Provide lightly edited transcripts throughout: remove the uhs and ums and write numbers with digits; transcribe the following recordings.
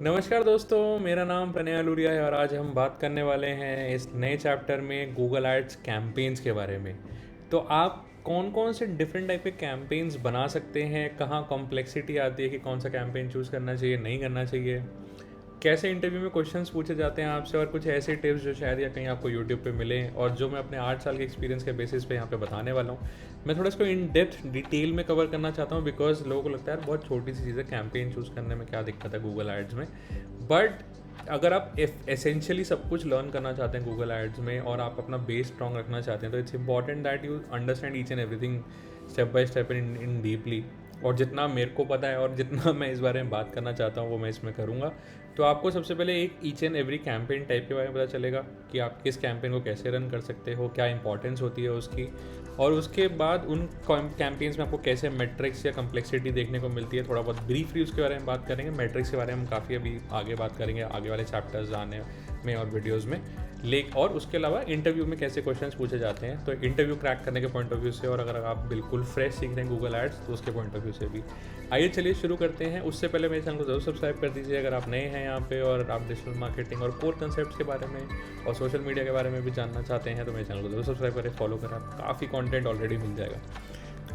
नमस्कार दोस्तों, मेरा नाम प्रणय आलूरिया है और आज हम बात करने वाले हैं इस नए चैप्टर में गूगल एड्स कैंपेन्स के बारे में। तो आप कौन कौन से डिफरेंट टाइप के कैंपेन्स बना सकते हैं, कहाँ कॉम्प्लेक्सिटी आती है कि कौन सा कैंपेन चूज़ करना चाहिए, नहीं करना चाहिए, कैसे इंटरव्यू में क्वेश्चंस पूछे जाते हैं आपसे और कुछ ऐसे टिप्स जो शायद या कहीं आपको यूट्यूब पे मिले और जो मैं अपने 8 साल के एक्सपीरियंस के बेसिस पे यहाँ पे बताने वाला हूँ। मैं थोड़ा इसको इन डेप्थ डिटेल में कवर करना चाहता हूँ बिकॉज लोगों को लगता है यार बहुत छोटी सी चीज़ है, कैंपेन चूज़ करने में क्या दिक्कत है गूगल एड्स में। बट अगर आप एसेंशियली सब कुछ लर्न करना चाहते हैं गूगल एड्स में और आप अपना बेस स्ट्रॉन्ग रखना चाहते हैं तो it's important that you understand each and everything step by step in deeply. और जितना मेरे को पता है और जितना मैं इस बारे में बात करना चाहता हूँ वो मैं इसमें करूँगा। तो आपको सबसे पहले एक each and every campaign type के बारे में पता चलेगा कि आप किस कैंपेन को कैसे रन कर सकते हो, क्या इंपॉर्टेंस होती है उसकी, और उसके बाद उन कैंपेन्स में आपको कैसे मैट्रिक्स या कम्प्लेक्सिटी देखने को मिलती है। थोड़ा बहुत ब्रीफली उसके बारे में बात करेंगे। मैट्रिक्स के बारे में हम काफ़ी अभी आगे बात करेंगे आगे वाले चैप्टर्स आने में और वीडियोज़ में। और उसके अलावा इंटरव्यू में कैसे क्वेश्चंस पूछे जाते हैं, तो इंटरव्यू क्रैक करने के पॉइंट ऑफ व्यू से, और अगर आप बिल्कुल फ्रेश सीख रहे हैं गूगल एड्स तो उसके पॉइंट ऑफ व्यू से भी। आइए चलिए शुरू करते हैं। उससे पहले मेरे चैनल को जरूर सब्सक्राइब कर दीजिए अगर आप नए हैं यहाँ पे और आप डिजिटल मार्केटिंग और कोर कंसेप्ट्स के बारे में और सोशल मीडिया के बारे में भी जानना चाहते हैं तो मेरे चैनल को जरूर सब्सक्राइब करें, फॉलो करें, काफ़ी कंटेंट ऑलरेडी मिल जाएगा।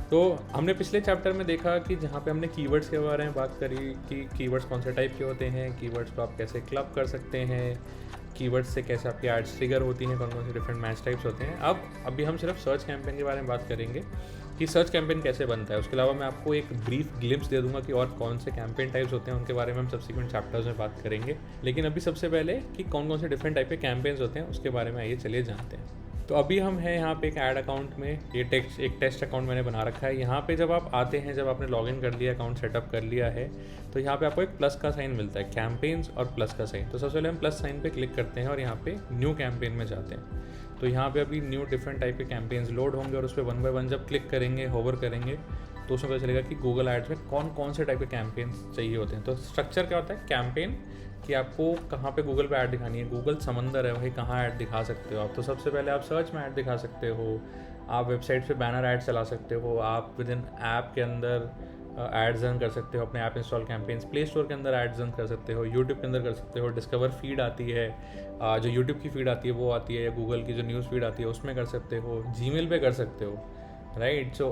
तो हमने पिछले चैप्टर में देखा कि जहाँ पे हमने कीवर्ड्स के बारे में बात करी कि कीवर्ड्स कौन से टाइप के होते हैं, कीवर्ड्स को आप कैसे क्लब कर सकते हैं, कीवर्ड्स से कैसे आपकी एड्स ट्रिगर होती हैं, कौन कौन से डिफरेंट मैच टाइप्स होते हैं। अब अभी हम सिर्फ सर्च कैंपेन के बारे में बात करेंगे कि सर्च कैंपेन कैसे बनता है। उसके अलावा मैं आपको एक ब्रीफ ग्लिम्स दे दूंगा कि और कौन से कैंपेन टाइप्स होते हैं, उनके बारे में हम सब्सिक्वेंट चैप्टर्स में बात करेंगे। लेकिन अभी सबसे पहले कि कौन कौन से डिफरेंट टाइप के कैंपेन्स होते हैं उसके बारे में आइए चलिए जानते हैं। तो अभी हम हैं यहाँ पे एक ऐड अकाउंट में। ये एक टेस्ट अकाउंट मैंने बना रखा है। यहाँ पे जब आप आते हैं, जब आपने लॉगिन कर लिया, अकाउंट सेटअप कर लिया है, तो यहाँ पे आपको एक प्लस का साइन मिलता है, कैंपेन्स और प्लस का साइन। तो सबसे पहले हम प्लस साइन पे क्लिक करते हैं और यहाँ पे न्यू कैंपेन में जाते हैं। तो यहाँ पे अभी न्यू डिफरेंट टाइप के कैंपेन्स लोड होंगे और उस पर 1 बाय 1 जब क्लिक करेंगे, होवर करेंगे, तो उसमें पता चलेगा कि गूगल एड्स में कौन कौन से टाइप के कैंपेन्स चाहिए होते हैं। तो स्ट्रक्चर क्या होता है, कैंपेन कि आपको कहाँ पे गूगल पे ऐड दिखानी है। गूगल समंदर है भाई, कहाँ ऐड दिखा सकते हो आप। तो सबसे पहले आप सर्च में ऐड दिखा सकते हो, आप वेबसाइट पे बैनर ऐड चला सकते हो, आप विद इन ऐप के अंदर एड्स रन कर सकते हो, अपने app install campaigns play store के अंदर एड्स रन कर सकते हो, यूट्यूब के अंदर कर सकते हो, डिस्कवर फीड आती है, जो यूट्यूब की फीड आती है वो आती है, या गूगल की जो न्यूज़ फीड आती है उसमें कर सकते हो, जीमेल पे कर सकते हो, right. So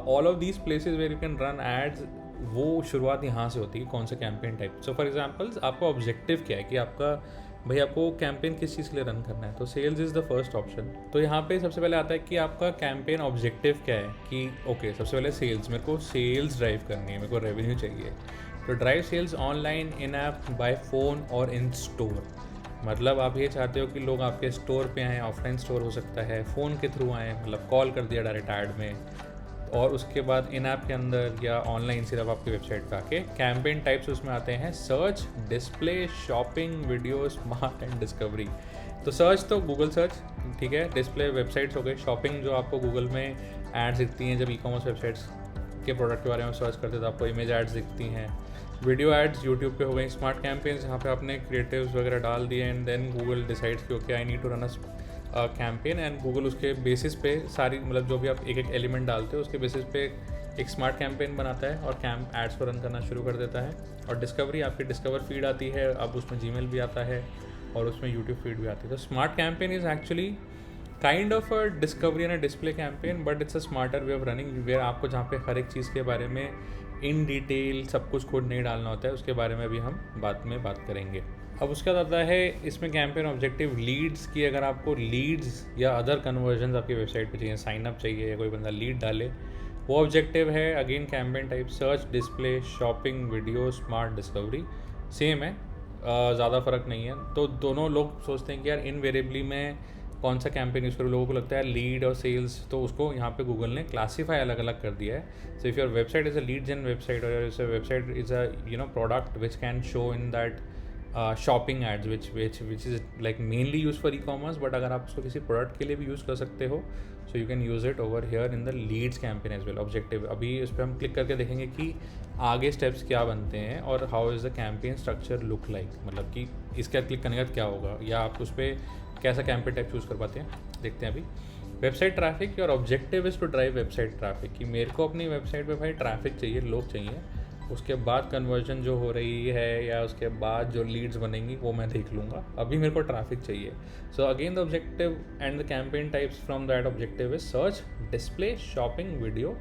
all of these places where you can run ads, वो शुरुआत यहाँ से होती है कौन सा campaign type. So for examples आपका ऑब्जेक्टिव क्या है कि आपका भाई आपको कैंपेन किस चीज़ के लिए रन करना है। तो sales is the first option. तो यहाँ पे सबसे पहले आता है कि आपका कैंपेन ऑब्जेक्टिव क्या है कि ओके सबसे पहले सेल्स, मेरे को सेल्स ड्राइव करनी है, मेरे को रेवेन्यू चाहिए। तो ड्राइव सेल्स ऑनलाइन, इन ऐप, बाय फ़ोन और इन स्टोर। मतलब आप ये चाहते हो कि लोग आपके स्टोर पे आएँ, ऑफलाइन स्टोर हो सकता है, फ़ोन के थ्रू आएँ, मतलब कॉल कर दिया डायरेक्ट ऐड में, और उसके बाद इन ऐप के अंदर या ऑनलाइन सिर्फ आपकी वेबसाइट पे आके। कैंपेन टाइप्स उसमें आते हैं search, display, shopping, video, smart and discovery. तो सर्च तो गूगल सर्च, ठीक है। डिस्प्ले वेबसाइट्स हो गए, शॉपिंग जो आपको गूगल में एड्स दिखती हैं जब ई कॉमर्स वेबसाइट्स के प्रोडक्ट के बारे में सर्च करते तो आपको इमेज एड्स दिखती हैं। वीडियो एड्स यूट्यूब पे हो गई। स्मार्ट कैंपेन्स जहाँ पे आपने क्रिएटिव्स वगैरह डाल दिए एंड देन गूगल डिसाइड्स कि okay I need to run a campaign, and Google उसके बेसिस पे सारी मतलब जो भी आप एक एक एलिमेंट डालते हो उसके बेसिस पे एक स्मार्ट कैंपेन बनाता है और कैंप एड्स को रन करना शुरू कर देता है। और डिस्कवरी, आपकी डिस्कवर फीड आती है, अब उसमें जीमेल भी आता है और उसमें यूट्यूब फीड भी आती है। तो smart campaign is actually kind of a discovery and a display campaign, but it's a smarter way of running where आपको जहाँ पे हर एक चीज़ के बारे में इन डिटेल सब कुछ कोड नहीं डालना होता है। उसके बारे में भी हम बाद में बात करेंगे। अब उसका आता है इसमें कैंपेन ऑब्जेक्टिव लीड्स की। अगर आपको लीड्स या अदर कन्वर्जन आपकी वेबसाइट पे चाहिए, साइन अप चाहिए या कोई बंदा लीड डाले, वो ऑब्जेक्टिव है। Again campaign type search, display, shopping, video, smart, discovery, same है, ज़्यादा फ़र्क नहीं है। तो दोनों लोग सोचते हैं कि यार इनवेरिएबली मैं कौन सा कैंपेन यूज़ करूँ, लोगों को लगता है लीड और सेल्स, तो उसको यहाँ पे गूगल ने क्लासीफाई अलग अलग कर दिया है। So if your website is a lead gen website और your website is a product which can show in that shopping ads which is like mainly use for e commerce, but अगर आप उसको किसी प्रोडक्ट के लिए भी use कर सकते हो so you can use it over here in the leads campaign as well objective. अभी इस पर हम क्लिक करके देखेंगे कि आगे स्टेप्स क्या बनते हैं और how is the campaign structure look like, मतलब कि इसका क्लिक करने के बाद क्या होगा या आप उस पर कैसा कैंपेन टाइप चूज़ कर पाते हैं, देखते हैं अभी। वेबसाइट ट्रैफिक, और objective is to drive website traffic, कि मेरे को अपनी वेबसाइट पे भाई ट्रैफिक चाहिए, लोग चाहिए, उसके बाद कन्वर्जन जो हो रही है या उसके बाद जो लीड्स बनेंगी वो मैं देख लूँगा, अभी मेरे को ट्रैफिक चाहिए. So again the objective and the campaign types from that objective is search, display, shopping, video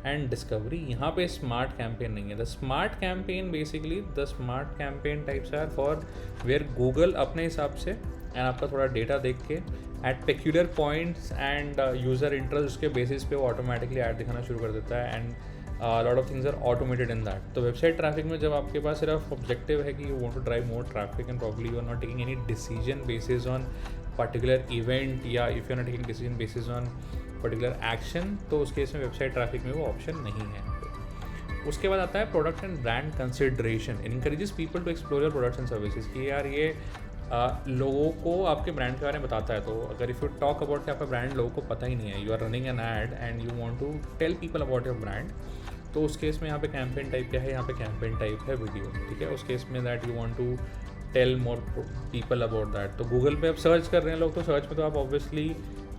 and discovery. यहाँ पे स्मार्ट कैंपेन नहीं है. The smart campaign basically, the smart campaign types are for where Google अपने हिसाब से and आपका थोड़ा data देख के at peculiar points and user interest उसके बेसिस पे वो ऑटोमेटिकली ऐड दिखाना शुरू कर देता है. And lot of things are automated in that. तो वेबसाइट ट्रैफिक में जब आपके पास सिर्फ ऑब्जेक्टिव है कि you want to drive more traffic and probably you are not taking any decision basis on particular event या if you are not taking decision basis on particular action, तो उस केस में वेबसाइट ट्रैफिक में वो option नहीं है. उसके बाद आता है product and brand consideration. Encourages people to explore your products and services. कि यार ये लोगों को आपके ब्रांड के बारे में बताता है. तो अगर इफ़ यू टॉक अबाउट कि आपका ब्रांड लोगों को पता ही नहीं है, you are running an ad and you want to tell people about your brand, तो उस केस में यहाँ पे कैंपेन टाइप क्या है, यहाँ पे कैंपेन टाइप है वीडियो. ठीक है, उस केस में that you want to tell more people about that. तो गूगल पे आप सर्च कर रहे हैं लोग, तो सर्च में तो आप ऑब्वियसली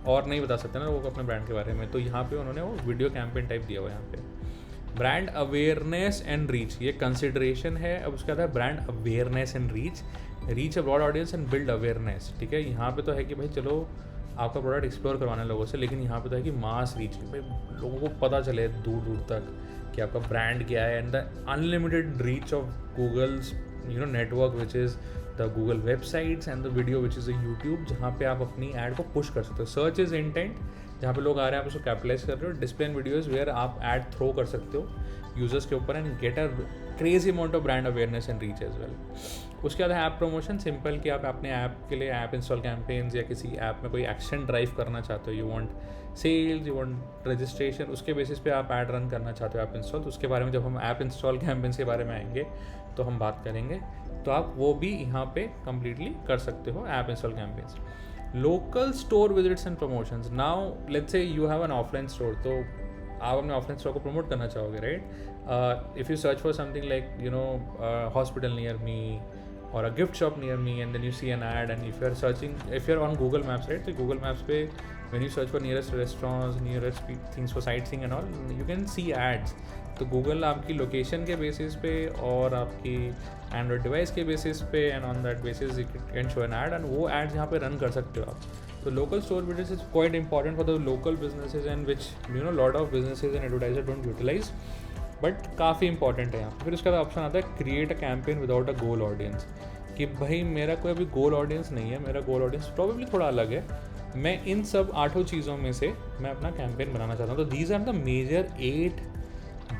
और नहीं बता सकते ना लोगों को अपने ब्रांड के बारे में. तो यहाँ पे उन्होंने वो वीडियो कैंपेन टाइप दिया हुआ है. यहाँ पे ब्रांड अवेयरनेस एंड रीच, ये कंसिडरेशन है. अब उसके बाद है brand awareness and reach. Reach a broad audience and build awareness. ठीक है, यहाँ पे तो है कि भाई चलो आपका प्रोडक्ट एक्सप्लोर करवाना है लोगों से, लेकिन यहाँ पे तो है कि मास रीच, भाई लोगों को पता चले दूर दूर तक कि आपका ब्रांड क्या है. And the unlimited reach of Google's network which is the Google websites and the video which is the YouTube, जहाँ पे आप अपनी ऐड को पुश कर सकते हो. सर्च इज इंटेंट, जहाँ पे लोग आ रहे हैं आप उसको कैपिटलाइज कर रहे हो. डिस्प्ले एंड वीडियोज़ वेयर आप ऐड थ्रो कर सकते हो यूजर्स के ऊपर and get a crazy amount of brand awareness and reach as well. उसके बाद ऐप प्रमोशन. सिंपल कि आप अपने ऐप के लिए ऐप इंस्टॉल कैंपेन्स या किसी ऐप में कोई एक्शन ड्राइव करना चाहते हो, you want sales, you want registration, उसके बेसिस पे आप ऐड रन करना चाहते हो ऐप इंस्टॉल. तो उसके बारे में जब हम ऐप इंस्टॉल कैंपेन्स के बारे में आएंगे तो हम बात करेंगे. तो आप वो भी यहाँ पे कम्प्लीटली कर सकते हो app install campaigns. Local store visits and promotions. Now let's say you have an offline store, तो आप अपने ऑफलाइन स्टोर को प्रमोट करना चाहोगे, right. If you search for something like hospital near me or a gift shop near me, and then you see an ad, and if you're on Google Maps, right, so Google Maps पे when you search for nearest restaurants, nearest things for sightseeing and all, you can see ads. तो Google आपकी location के basis पे और आपकी android device के basis पे and on that basis you can show an ad, and वो ads यहाँ पे रन कर सकते हो आप. तो local store visits is quite important for the local businesses and which lot of businesses and advertiser don't utilize, but काफ़ी important है यहाँ. फिर उसका ऑप्शन आता है create a campaign without a goal audience. कि भाई मेरा कोई अभी गोल ऑडियंस नहीं है, मेरा गोल ऑडियंस प्रॉबेबली थोड़ा अलग है, मैं इन सब 8 चीज़ों में से मैं अपना कैंपेन बनाना चाहता हूँ. तो these are the major 8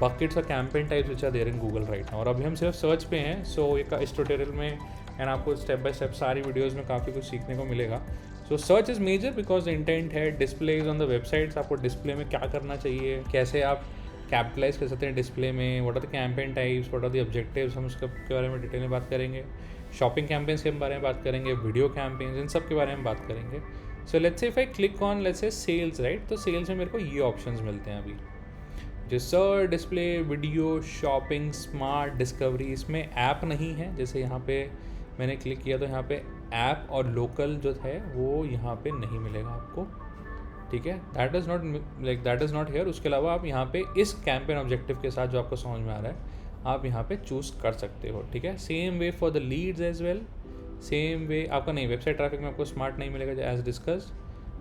buckets और campaign types which are there in Google right now. और अभी हम सिर्फ सर्च पे हैं. सो इस ट्यूटोरियल में एंड आपको स्टेप बाय स्टेप सारी वीडियोज़ में काफ़ी कुछ सीखने को मिलेगा. So search is major because the intent है. Display is on the websites, आपको डिस्प्ले में क्या करना चाहिए, कैसे आप कैपिटलाइज कर सकते हैं डिस्प्ले में, what are the campaign types, what are the objectives, हम उसके बारे में डिटेल में बात करेंगे. शॉपिंग कैंपेन्स के बारे में बात करेंगे, वीडियो कैंपेन्स, इन सब के बारे में बात करेंगे. So let's say if I click on let's say sales, right, तो सेल्स में मेरे को ये ऑप्शंस मिलते हैं अभी, जो search, display, video, shopping, smart, discovery. इसमें ऐप नहीं है, जैसे यहाँ पे मैंने क्लिक किया तो यहाँ पे ऐप और लोकल जो है वो यहाँ पे नहीं मिलेगा आपको. ठीक है, दैट इज़ नॉट हेयर. उसके अलावा आप यहाँ पे इस कैंपेन ऑब्जेक्टिव के साथ जो आपको समझ में आ रहा है आप यहाँ पे चूज़ कर सकते हो. ठीक है, same way for the leads as well. Same way आपका नहीं, वेबसाइट ट्रैफिक में आपको स्मार्ट नहीं मिलेगा as discuss.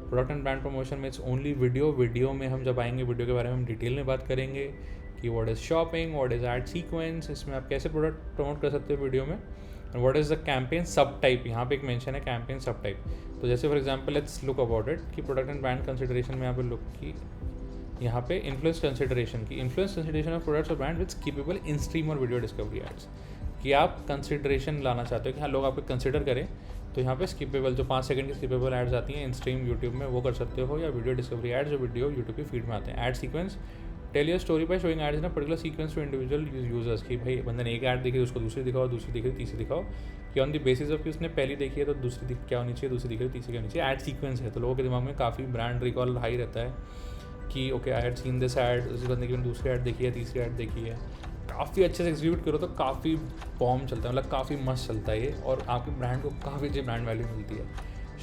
Product and brand promotion में इट्स ओनली वीडियो. वीडियो में हम जब आएंगे वीडियो के बारे में हम डिटेल में बात करेंगे कि what is shopping, what is ad sequence, इसमें आप कैसे प्रोडक्ट प्रमोट कर सकते हो वीडियो में. And what is the campaign सब टाइप, यहाँ पे एक मेंशन है कैंपेन सब टाइप. तो जैसे for example let's look about it कि प्रोडक्ट एंड ब्रांड कंसिडरेशन में यहाँ पे लुक की यहाँ पे इन्फ्लुएंस कंसिडरेशन ऑफ प्रोडक्ट्स और brand with skippable in stream और वीडियो डिस्कवरी एड्स. कि आप कंसिडरेशन लाना चाहते हो कि हाँ लोग आपको कंसिडर करें, तो यहाँ पे स्किपेबल जो 5 सेकंड की स्किपेबल एड्स आती हैं इन स्ट्रीम यूट्यूब में वो कर सकते हो, या वीडियो डिस्कवरी एड्स जो वीडियो यूट्यूब की फीड में आते हैं. Ad sequence, tell your story by showing ads in a particular sequence to individual users. कि भाई बंदे ने एक ऐड देखी उसको दूसरी दिखाओ, दूसरी दिखी तीसरी दिखाओ, कि ऑन द बेसिस ऑफ कि उसने पहली देखी है तो दूसरी क्या होनी चाहिए, दूसरी दिखी तीसरी क्या होनी चाहिए. एड सीक्वेंस है तो लोगों के दिमाग में काफ़ी ब्रांड रिकॉल हाई रहता है कि okay I had seen this add, उस बंदे की मैंने दूसरी ऐड देखी है, तीसरी ऐड देखी है. काफ़ी अच्छे से एग्जीक्यूट करो तो काफ़ी बॉम्ब चलता है, मतलब काफ़ी मस्त चलता है ये, और आपके ब्रांड को काफ़ी अच्छी ब्रांड वैल्यू मिलती है.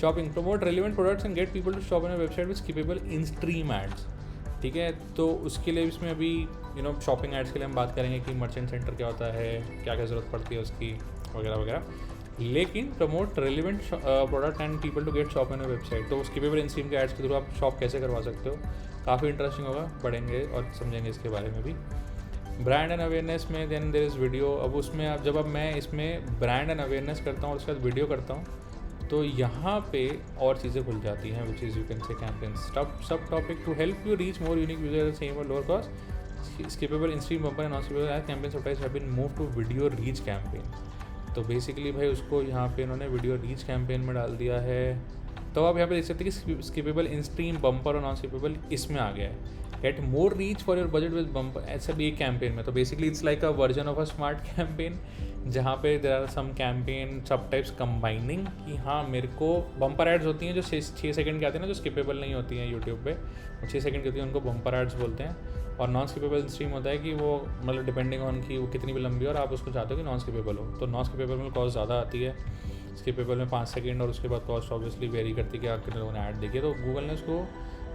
Shopping, promote relevant products and get people to shop on your website with skippable in stream ads. ठीक है। तो उसके लिए इसमें अभी शॉपिंग एड्स के लिए हम बात करेंगे कि मर्चेंट सेंटर क्या होता है, क्या क्या ज़रूरत पड़ती है उसकी, वगैरह वगैरह। लेकिन promote relevant product and people to get shop on a website, तो स्किपेबल इन स्ट्रीम के एड्स के थ्रू आप शॉप कैसे करवा सकते हो, काफ़ी इंटरेस्टिंग होगा, पढ़ेंगे और समझेंगे इसके बारे में भी। ब्रांड एंड अवेयरनेस में देन देयर इज़ वीडियो। अब उसमें अब मैं इसमें ब्रांड एंड अवेयरनेस करता हूँ और उसके बाद वीडियो करता हूँ, तो यहाँ पे और चीज़ें खुल जाती हैं, which is you can say campaigns. Sub topic to help you reach more unique user same और lower cost skippable in stream bumper and non skippable ad campaign sometimes have been move to video reach campaign. तो basically भाई उसको यहाँ पे इन्होंने video reach campaign में डाल दिया है। तो आप यहाँ पे देख सकते हैं कि स्किपेबल इन स्ट्रीम बम्पर और नॉन स्किपेबल इसमें आ गया है। Get more reach for your budget with bumper, ऐसा भी एक कैंपेन में। तो basically it's like a version of a smart campaign, जहाँ पे देर आर सम कैंपेन सब टाइप्स कंबाइनिंग कि हाँ मेरे को बम्पर एड्स होती हैं जो 6 सेकंड की आती है ना, जो स्किपेबल नहीं होती हैं यूट्यूब पे, 6 सेकंड की होती है, उनको बम्पर एड्स बोलते हैं। और नॉन स्किपेबल स्ट्रीम होता है कि वो मतलब डिपेंडिंग ऑन कि वो कितनी भी लंबी हो और आप उसको चाहते हो कि नॉन स्किपेबल हो। तो नॉन स्किपेबल में कॉस्ट ज़्यादा आती है, स्किपेबल में 5 सेकंड, और उसके बाद कॉस्ट ऑब्वियसली वेरी करती है कि आप कितने लोगों ने ऐड देखी है। तो गूगल ने उसको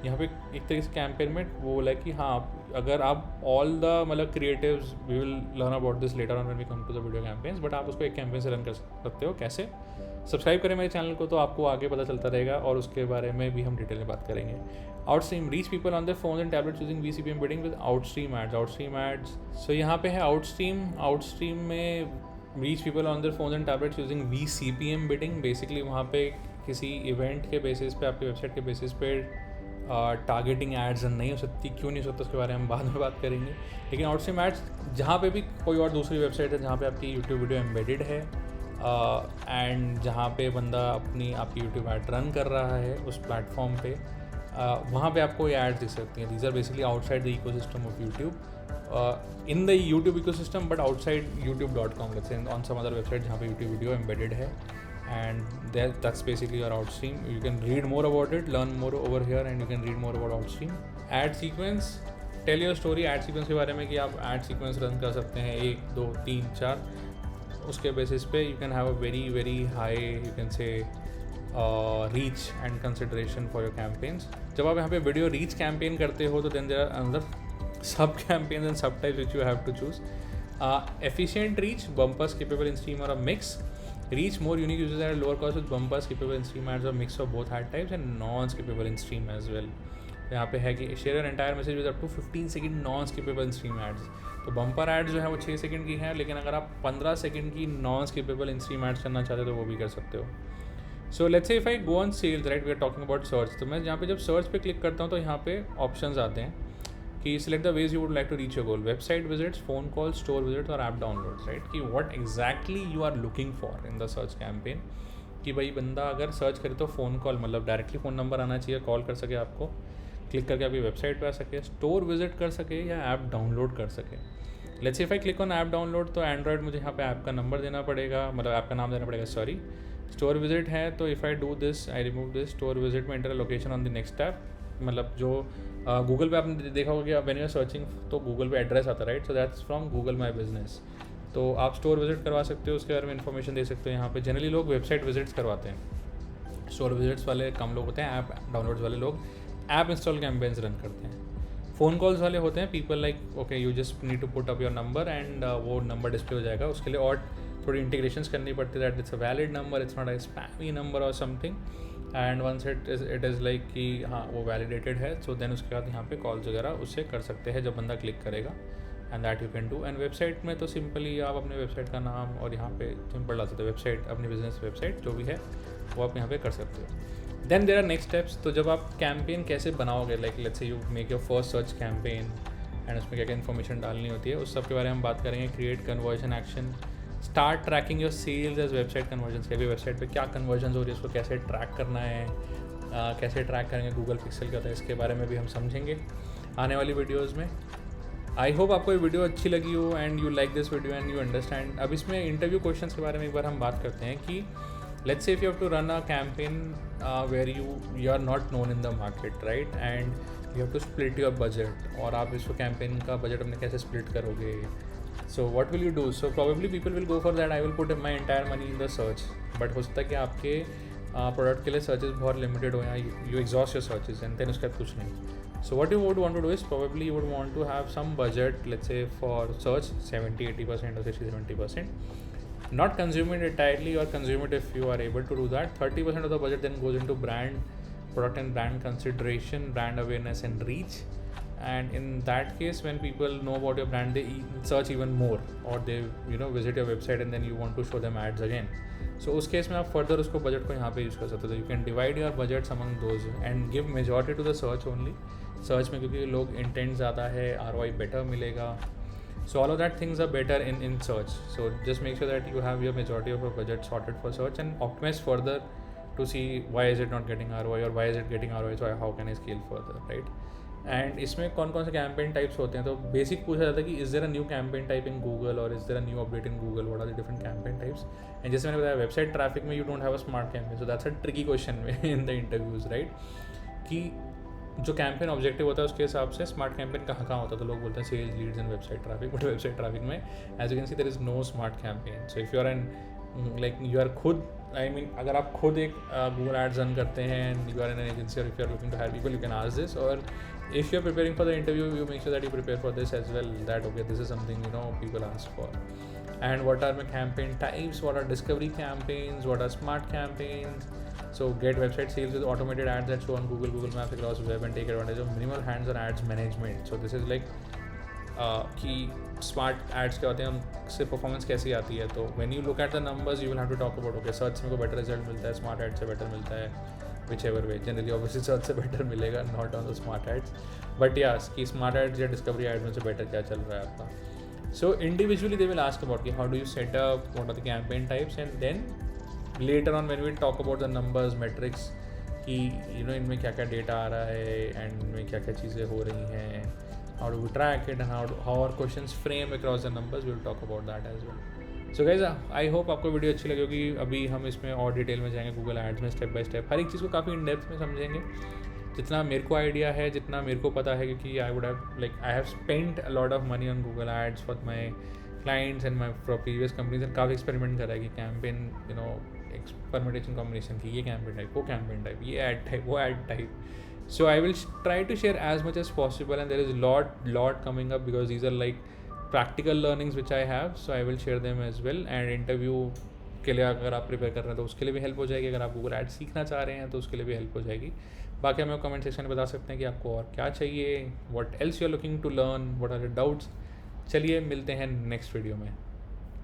यहाँ पे एक तरीके से कैंपेन में वो बोला है कि हाँ अगर आप ऑल द मतलब creatives we will learn about this later on when we come to the video campaigns, but आप उसको एक कैंपेन से रन कर सकते हो। कैसे? सब्सक्राइब करें मेरे चैनल को, तो आपको आगे पता चलता रहेगा और उसके बारे में भी हम डिटेल में बात करेंगे। Outstream reach people on the phone and tablet using VCPM bidding with outstream ads. So यहाँ पे है आउटस्ट्रीम में reach people on their phone and tablets using VCPM bidding. Basically वहाँ पे किसी इवेंट के बेसिस पे, आपकी वेबसाइट के बेसिस पे टारगेटिंग एड्स नहीं हो सकती। क्यों नहीं हो सकता उसके बारे में हम बाद में बात करेंगे। लेकिन आउटस्ट्रीम एड्स जहाँ पे भी कोई और दूसरी वेबसाइट है जहाँ पे आपकी यूट्यूब वीडियो एम्बेडेड है एंड जहाँ पे बंदा आपकी यूट्यूब ऐड रन कर रहा है उस प्लेटफॉर्म पे, वहाँ पे आपको ये एड्स दिख सकती हैं। These are basically outside the ecosystem of YouTube, in the YouTube ecosystem but outside youtube.com, let's say on some other website जहाँ पे यूट्यूब वीडियो एम्बेडेड है। And that's basically your outstream. You can read more about it, learn more over here, and you can read more about outstream. Ad sequence, tell your story. Ad sequence के बारे में कि आप ad sequence run कर सकते हैं 1 2 3 4, उसके basis पे you can have a very very high, you can say reach and consideration for your campaigns. जब आप यहाँ पे video reach campaign करते हो तो then there are another sub campaigns and sub types which you have to choose. Efficient reach, bumper, skippable, in stream, or a mix. Reach more unique users at a lower cost with bumper, skippable, in stream ads, or mix of both ad types and non-skippable in stream as well. यहाँ पे है कि share your entire message with up to 15 second non-skippable in stream ads. तो bumper ads जो है वो 6 second की हैं, लेकिन अगर आप 15 सेकंड की non skippable in stream ads करना चाहते हो तो वो भी कर सकते हो। So let's say if I go on sales, right, we are talking about search. तो मैं यहाँ पे जब सर्च पे क्लिक करता हूँ तो यहाँ पे ऑप्शंस आते हैं कि select the ways you would like to reach your goal, website visits, phone call, store visits और ऐप डाउनलोड्स, राइट, कि what exactly you are looking for in the search campaign. कि भाई बंदा अगर सर्च करे तो फ़ोन कॉल मतलब directly phone number आना चाहिए, कॉल कर सके आपको, क्लिक करके आपकी वेबसाइट पे आ सके, स्टोर विजिट कर सके या ऐप डाउनलोड कर सके। Let's say if I click on app download, तो एंड्रॉयड मुझे यहाँ पे ऐप का नंबर देना पड़ेगा, मतलब ऐप का नाम देना पड़ेगा, सॉरी। स्टोर विजिट है तो if I do this, I remove this, store visit में enter location on the next app, मतलब जो गूगल पे आपने देखा होगा कि व्हेन यू आर सर्चिंग तो गूगल पे एड्रेस आता है, right, so that's from Google my business. तो आप स्टोर विजिट करवा सकते हो, उसके बारे में इन्फॉर्मेशन दे सकते हो। यहाँ पे जनरली लोग वेबसाइट विजिट्स करवाते हैं, स्टोर विजिट्स वाले कम लोग होते हैं, ऐप डाउनलोड्स वाले लोग ऐप इंस्टॉल कैंपेन्स रन करते हैं। फ़ोन कॉल्स वाले होते हैं people like okay you just need to put up your number and वो नंबर डिस्प्ले हो जाएगा। उसके लिए और थोड़ी इंटीग्रेशंस करनी पड़ती है, that it's a valid number, it's not a spammy number और something, and once it is like कि हाँ वो वैलिडेटेड है, सो देन उसके बाद यहाँ पे कॉल्स वगैरह उससे कर सकते हैं जब बंदा क्लिक करेगा, and that you can do. And website में तो सिंपली आप अपने वेबसाइट का नाम और यहाँ पे सिंपल डाल सकते हो, वेबसाइट अपनी बिजनेस वेबसाइट जो भी है वो आप यहाँ पे कर सकते हो। Then there are next steps. तो जब आप कैंपेन कैसे बनाओगे, like let's say you make your first search campaign and उसमें क्या क्या इन्फॉर्मेशन डालनी होती है, उस सब के बारे में हम बात करेंगे। Create conversion action, start tracking your sales as website conversion, के भी वेबसाइट पे क्या कन्वर्जन हो रही है उसको कैसे ट्रैक करना है, कैसे ट्रैक करेंगे गूगल पिक्सल का, था इसके बारे में भी हम समझेंगे आने वाली वीडियोज़ में। आई होप आपको ये वीडियो अच्छी लगी हो and you like this video and you understand. अब इसमें इंटरव्यू क्वेश्चंस के बारे में एक बार हम बात करते हैं कि let's say if you have to run a campaign where you are not known in the market, right, and you have to split your budget, और आप इसको कैंपेन का बजट अपने कैसे स्प्लिट करोगे, so what will you do. So probably people will go for that, I will put my entire money in the search, but हो सकता है कि आपके प्रोडक्ट के लिए सर्चेस बहुत लिमिटेड हो या you exhaust your searches and then उसके बाद कुछ नहीं। So what you would want to do is probably you would want to have some budget, let's say for search 70-80% or 60-70%. Not consume it entirely, or consume it if you are able to do that. 30% of the budget then goes into brand, product and brand consideration, brand awareness and reach. And in that case, when people know about your brand, they search even more, or they visit your website and then you want to show them ads again. So उस case में आप further उसको budget को यहाँ पे use कर सकते हो. You can divide your budgets among those and give majority to the search only. Search में क्योंकि लोग इंटेंट ज़्यादा है, ROI बेटर मिलेगा. So all of that things are better in search. So just make sure that you have your majority of your budget sorted for search and optimize further to see why is it not getting ROI or why is it getting ROI, so how can I scale further, right? And इसमें कौन कौन से campaign types होते हैं, तो basic पूछा जाता है कि is there a new campaign type in Google और is there a new update in Google, what are the different campaign types. And जैसे मैंने बताया वेबसाइट ट्रैफिक में you don't have a smart campaign, so that's a tricky question में in the interviews, right? कि जो campaign objective होता है उसके हिसाब से स्मार्ट कैंपेन कहाँ कहाँ होता है. तो लोग बोलते हैं sales, leads and website traffic, but website traffic में as you can see there is no smart campaign. So if you are an like you are खुद अगर आप खुद एक गूगल एड्स रन करते हैं and you are in an agency और if you are looking to hire people, you can ask this. और if you're preparing for the interview, you make sure that you prepare for this as well, that okay, this is something people ask for. And what are my campaign types, what are discovery campaigns, what are smart campaigns. So get website sales with automated ads that show on Google Maps across web and take advantage of minimal hands-on ads management. So this is like कि smart ads क्या होते हैं, उनसे performance कैसी आती है. तो when you look at the numbers you will have to talk about okay search से मेरे को बेटर रिजल्ट मिलता है, स्मार्ट एड से बेटर मिलता है, whichever way. Generally obviously search से बेटर मिलेगा, not on the smart ads, but या कि स्मार्ट एड्स या डिस्कवरी एड्स में से बेटर क्या चल रहा है आपका. So individually they will ask about कि how do you set up, what are the campaign types, and then later on when we talk about the numbers, metrics, कि इनमें क्या क्या डेटा आ रहा है एंड इनमें क्या क्या चीज़ें हो रही हैं, how do we track it and how our questions frame across the numbers, we'll talk about that as well. So guys, I hope आपको वीडियो अच्छी लगी होगी. अभी हम इसमें और डिटेल में जाएंगे गूगल एड्स में, स्टेप बाय स्टेप हर एक चीज़ को काफ़ी इन डेप्थ में समझेंगे, जितना मेरे को आइडिया है, जितना मेरे को पता है, क्योंकि I have spent a lot of money on Google ads for my clients and my for previous companies, and काफ़ी एक्सपेरिमेंट करा है कि कैंपेन परमिटेशन कॉम्बिनेशन की, ये कैंपेन टाइप, वो कैंपेन टाइप, ये एड टाइप, वो ad type. So I will try to share as much as possible, and there is lot coming up because these are like practical learnings which I have, so I will share them as well. And interview के लिए अगर आप prepare कर रहे हैं तो उसके लिए भी हेल्प हो जाएगी, अगर आप गूगल एड सीखना चाह रहे हैं तो उसके लिए भी हेल्प हो जाएगी. बाकी हमें कमेंट सेक्शन में बता सकते हैं कि आपको और क्या चाहिए, what else you are looking to learn, what are your doubts. चलिए मिलते हैं नेक्स्ट वीडियो में.